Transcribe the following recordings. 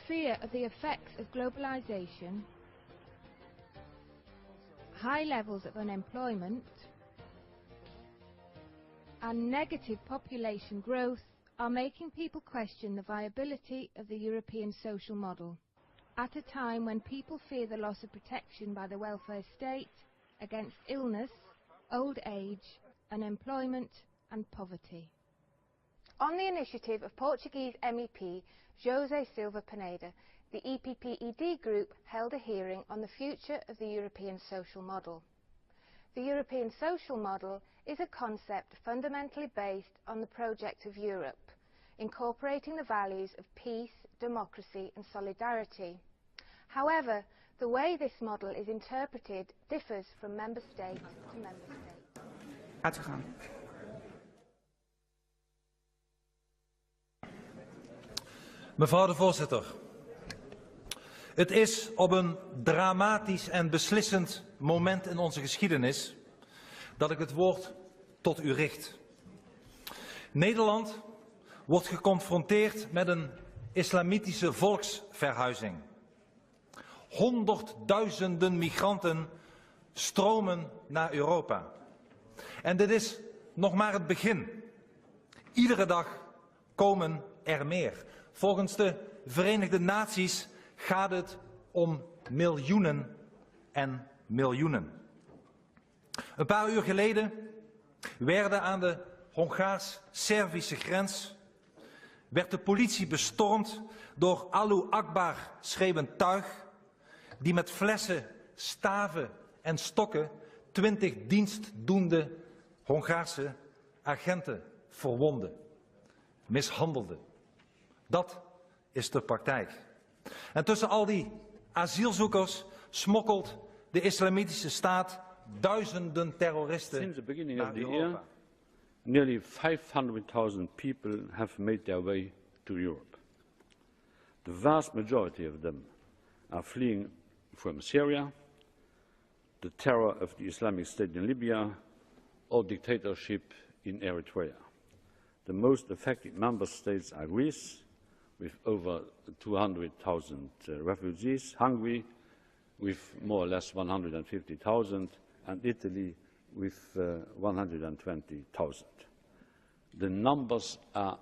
fear of the effects of globalization, high levels of unemployment, and negative population growth are making people question the viability of the European social model, at a time when people fear the loss of protection by the welfare state against illness, old age, unemployment and poverty. On the initiative of Portuguese MEP José Silva Peneda, the EPP-ED group held a hearing on the future of the European social model. The European social model is a concept fundamentally based on the project of Europe, incorporating the values of peace, democracy and solidarity. However, the way this model is interpreted differs from member state to member state. Mevrouw de voorzitter, het is op een dramatisch en beslissend moment in onze geschiedenis dat ik het woord tot u richt. Nederland wordt geconfronteerd met een islamitische volksverhuizing. Honderdduizenden migranten stromen naar Europa. En dit is nog maar het begin. Iedere dag komen er meer. Volgens de Verenigde Naties gaat het om miljoenen en miljoenen. Een paar uur geleden werden aan de Hongaars-Servische grens werd de politie bestormd door Allahu Akbar schreeuwend tuig die met flessen, staven en stokken 20 dienstdoende Hongaarse agenten verwondde, mishandelde. Dat is de praktijk. En tussen al die asielzoekers smokkelt de islamitische staat duizenden terroristen. Since the beginning of the year, nearly 500,000 people have made their way to Europe. The vast majority of them are fleeing from Syria, the terror of the Islamic State in Libya, or dictatorship in Eritrea. The most affected member states are Greece, with over 200,000 refugees, Hungary, with more or less 150,000, and Italy with 120,000. The numbers are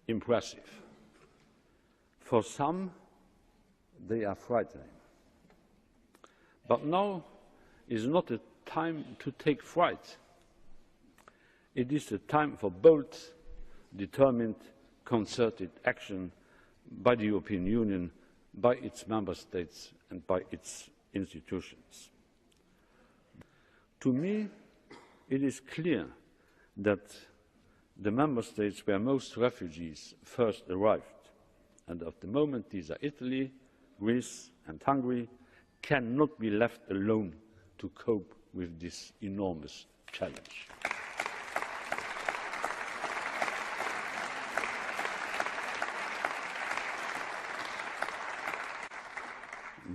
impressive. For some, they are frightening. But now is not a time to take fright. It is a time for bold, determined, concerted action by the European Union, by its member states and by its institutions. To me, it is clear that the member states where most refugees first arrived, and at the moment these are Italy, Greece and Hungary, cannot be left alone to cope with this enormous challenge.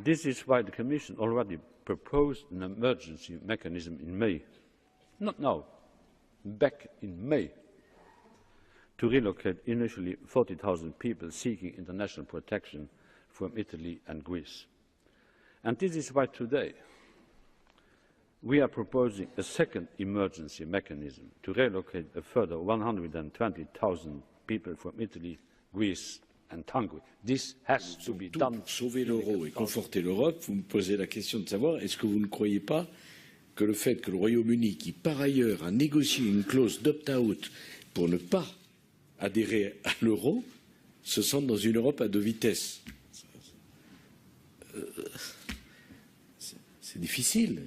This is why the Commission already proposed an emergency mechanism in May, not now, back in May, to relocate initially 40,000 people seeking international protection from Italy and Greece. And this is why today we are proposing a second emergency mechanism to relocate a further 120,000 people from Italy, Greece and Hungary. This has to be done. Pour sauver l'euro et conforter l'Europe, vous me posez la question de savoir est-ce que vous ne croyez pas que le fait que le Royaume-Uni, qui par ailleurs a négocié une clause d'opt-out pour ne pas adhérer à l'euro, se sente dans une Europe à deux vitesses? C'est difficile.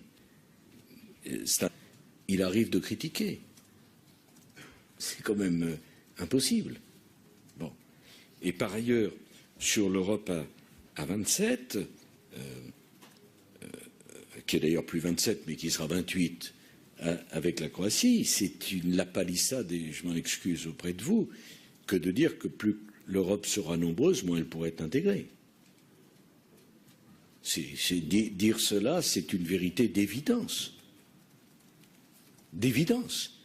Il arrive de critiquer. C'est quand même impossible. Bon. Et par ailleurs, sur l'Europe à 27, qui est d'ailleurs plus 27, mais qui sera 28 avec la Croatie, c'est une lapalissade, et je m'en excuse auprès de vous, que de dire que plus l'Europe sera nombreuse, moins elle pourrait être intégrée. Dire cela, c'est une vérité d'évidence. D'évidence.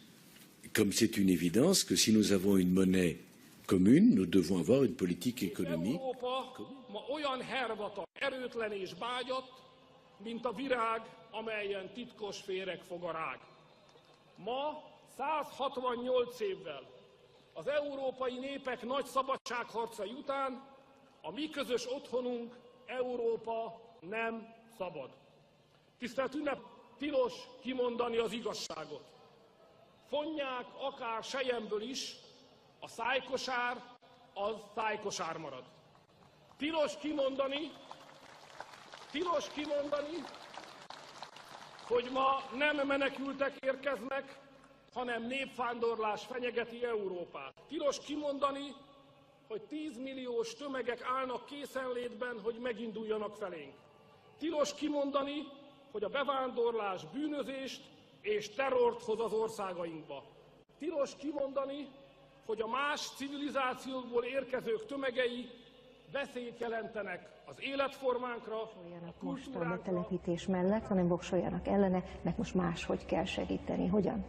Comme c'est une évidence que si nous avons une monnaie commune, nous devons avoir une politique économique. Európa ma olyan hervata, erőtlen és bágyat, mint a virág, amelyen titkos féreg fog a rág. Ma 168 évvel az európai népek nagy szabadságharcai után a mi közös otthonunk Európa nem szabad. Tisztelt ünnep, tilos kimondani az igazságot. Fonják akár selyemből is, a szájkosár az szájkosár marad. Tilos kimondani, hogy ma nem menekültek érkeznek, hanem népvándorlás fenyegeti Európát. Tilos kimondani, hogy 10 milliós tömegek állnak készenlétben, hogy meginduljanak felénk. Tilos kimondani, hogy a bevándorlás bűnözést és terrort hoz az országainkba. Tilos kimondani, hogy a más civilizációkból érkezők tömegei veszélyt jelentenek az életformánkra, a most a betelepítés mellett, hanem voksoljanak ellene, mert most máshogy kell segíteni. Hogyan?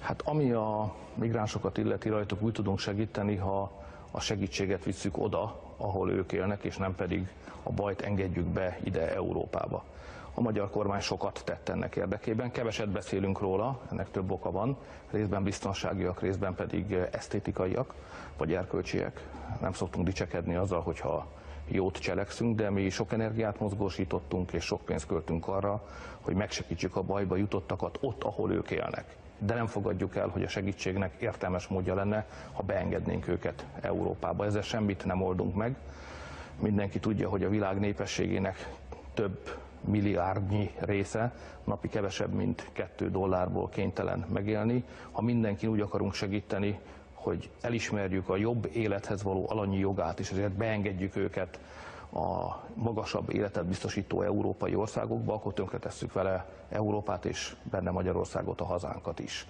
Hát ami a migránsokat illeti, rajtuk úgy tudunk segíteni, ha a segítséget visszük oda, ahol ők élnek, és nem pedig a bajt engedjük be ide Európába. A magyar kormány sokat tett ennek érdekében, keveset beszélünk róla, ennek több oka van, részben biztonságiak, részben pedig esztétikaiak, vagy erkölcsiek. Nem szoktunk dicsekedni azzal, hogyha jót cselekszünk, de mi sok energiát mozgósítottunk, és sok pénzt költünk arra, hogy megsegítsük a bajba jutottakat ott, ahol ők élnek. De nem fogadjuk el, hogy a segítségnek értelmes módja lenne, ha beengednénk őket Európába. Ezzel semmit nem oldunk meg. Mindenki tudja, hogy a világ népességének több milliárdnyi része napi kevesebb, mint $2 kénytelen megélni. Ha mindenki úgy akarunk segíteni, hogy elismerjük a jobb élethez való alanyi jogát, és ezért beengedjük őket a magasabb életet biztosító európai országokba, akkor tönkretesszük vele Európát és benne Magyarországot, a hazánkat is.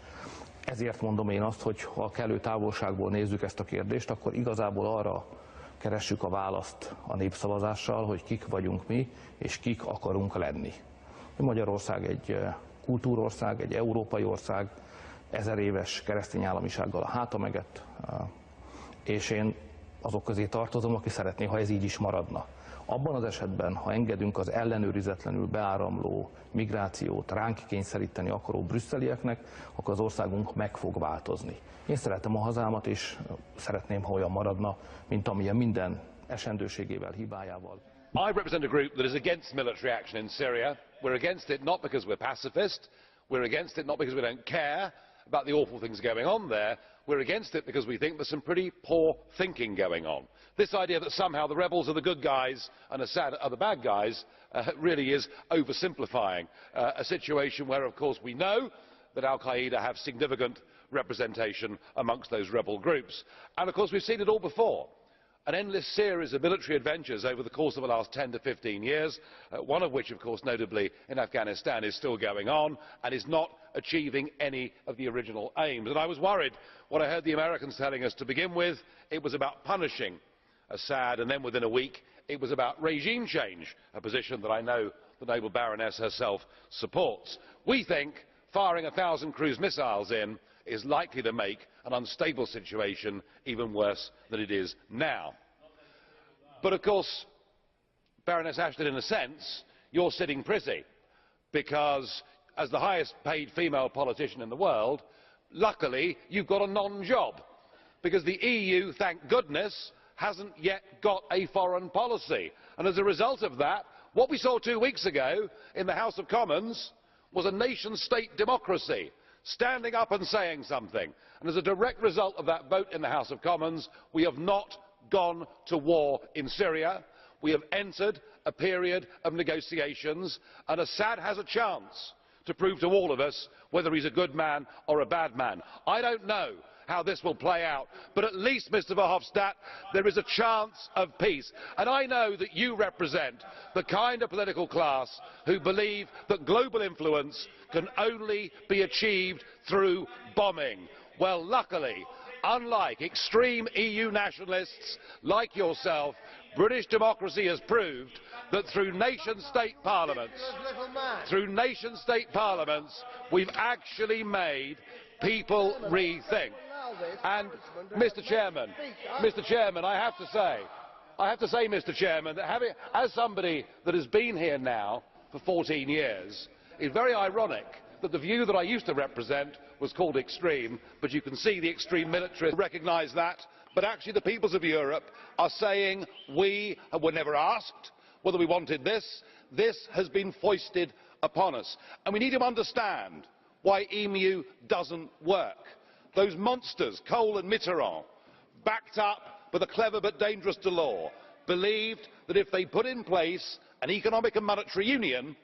Ezért mondom én azt, hogy ha kellő távolságból nézzük ezt a kérdést, akkor igazából arra keressük a választ a népszavazással, hogy kik vagyunk mi, és kik akarunk lenni. Magyarország egy kultúrország, egy európai ország, 1000 éves keresztény államisággal a háta mögött, és én azok közé tartozom, aki szeretné, ha ez így is maradna. Abban az esetben, ha engedünk az ellenőrizetlenül beáramló migrációt ránk kényszeríteni akaró brüsszelieknek, akkor az országunk meg fog változni. Én szeretem a hazámat, és szeretném, ha olyan maradna, mint amilyen minden esendőségével, hibájával. I represent a group that is against military action in Syria. We're against it not because we're pacifist, we're against it not because we don't care about the awful things going on there, we're against it because we think there's some pretty poor thinking going on. This idea that somehow the rebels are the good guys and Assad are the bad guys really is oversimplifying a situation where, of course, we know that Al-Qaeda have significant representation amongst those rebel groups. And, of course, we've seen it all before. An endless series of military adventures over the course of the last 10 to 15 years, one of which, of course, notably in Afghanistan, is still going on and is not achieving any of the original aims. And I was worried when I heard the Americans telling us to begin with it was about punishing Assad, and then within a week it was about regime change, a position that I know the noble Baroness herself supports. We think firing 1,000 cruise missiles in is likely to make an unstable situation even worse than it is now. But of course, Baroness Ashton, in a sense, you're sitting pretty, because as the highest paid female politician in the world, luckily you've got a non-job, because the EU, thank goodness, hasn't yet got a foreign policy. And as a result of that, what we saw 2 weeks ago in the House of Commons was a nation-state democracy standing up and saying something. And as a direct result of that vote in the House of Commons, we have not gone to war in Syria. We have entered a period of negotiations, and Assad has a chance to prove to all of us whether he's a good man or a bad man. I don't know how this will play out, but at least, Mr Verhofstadt, there is a chance of peace. And I know that you represent the kind of political class who believe that global influence can only be achieved through bombing. Well, luckily, unlike extreme EU nationalists like yourself, British democracy has proved that through nation-state parliaments, we've actually made people rethink. And Mr. Chairman, I have to say, Mr. Chairman, that as somebody that has been here now for 14 years, it's very ironic that the view that I used to represent was called extreme, but you can see the extreme militarists recognise that. But actually the peoples of Europe are saying we were never asked whether we wanted this. This has been foisted upon us. And we need to understand why EMU doesn't work. Those monsters, Kohl and Mitterrand, backed up with a clever but dangerous Delors, believed that if they put in place an economic and monetary union,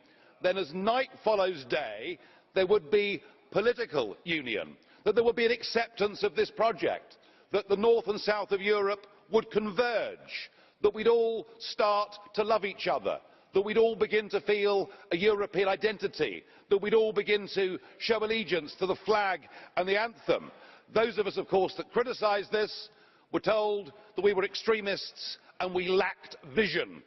then as night follows day, there would be political union, that there would be an acceptance of this project, that the north and south of Europe would converge, that we'd all start to love each other, that we'd all begin to feel a European identity, that we'd all begin to show allegiance to the flag and the anthem. Those of us, of course, that criticised this were told that we were extremists and we lacked vision.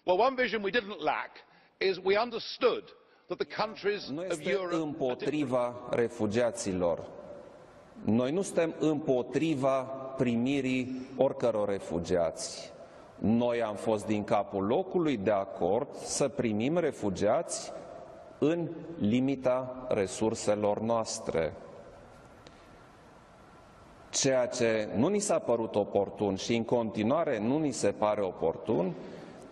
Well, one vision we didn't lack is we understood that the countries of Europe... împotriva refugiaților. Noi nu suntem împotriva primirii oricăror refugiați. Noi am fost din capul locului de acord să primim refugiați în limita resurselor noastre. Ceea ce nu ni s-a părut oportun și în continuare nu ni se pare oportun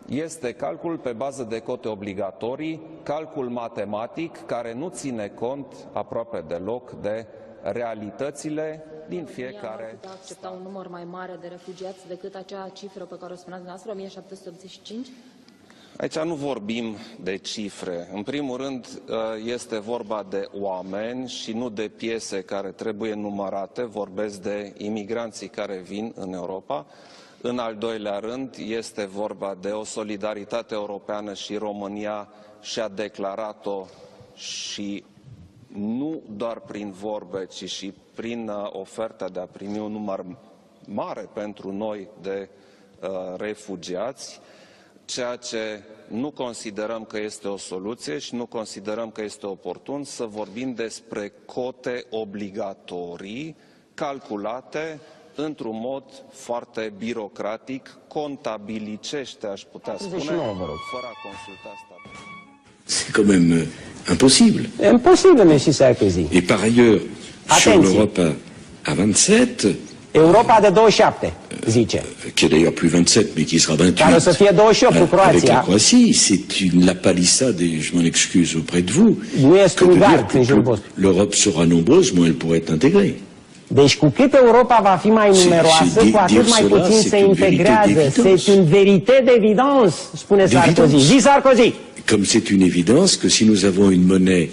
este calculul pe bază de cote obligatorii, calcul matematic care nu ține cont aproape deloc de realitățile din fiecare stat. Un număr mai mare de refugiați decât acea cifră pe care o spuneați dumneavoastră, 1785? Aici nu vorbim de cifre. În primul rând este vorba de oameni și nu de piese care trebuie numărate. Vorbesc de imigranții care vin în Europa. În al doilea rând este vorba de o solidaritate europeană și România și-a declarat-o și nu doar prin vorbe, ci și prin oferta de a primi un număr mare pentru noi de refugiați, ceea ce nu considerăm că este o soluție și nu considerăm că este oportun să vorbim despre cote obligatorii calculate într-un mod foarte birocratic, contabilicește, aș putea spune, fără a consulta statul. C'est quand même impossible. Imposibil, monsieur Sarkozy. Et par ailleurs, sur l'Europe à 27... Europa de 27, zice. Qui est d'ailleurs plus 27, mais qui sera 28. Care o să fie 28 cu Croația. Avec la Croatie, c'est la palissade, et je m'en excuse auprès de vous, nu este un gard în jurul vostru. L'Europe sera nombreuse, moins elle pourrait être intégrée. Deci cu cât Europa va fi mai numeroasă, cu atât mai puțin se integrează. C'est une vérité d'évidence, spune Sarkozy. Zi Sarkozy! Comme c'est une évidence que si nous avons une monnaie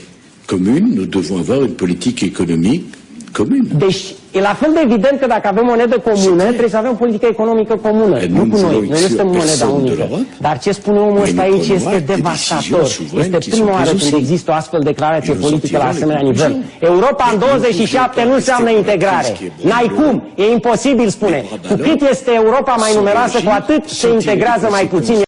commune, nous devons avoir une politique économique commune. Deci e la fel de evident că dacă avem monedă comună, trebuie să avem politică economică comună. Nu cu noi. Noi nu suntem moneda unică. Dar ce spune omul ăsta aici este devastator. Este prima oară când există o astfel de declarație politică la asemenea nivel. Europa în 27 nu înseamnă integrare. N-ai cum. E imposibil, spune. Cu cât este Europa mai numeroasă, cu atât se integrează mai puțin.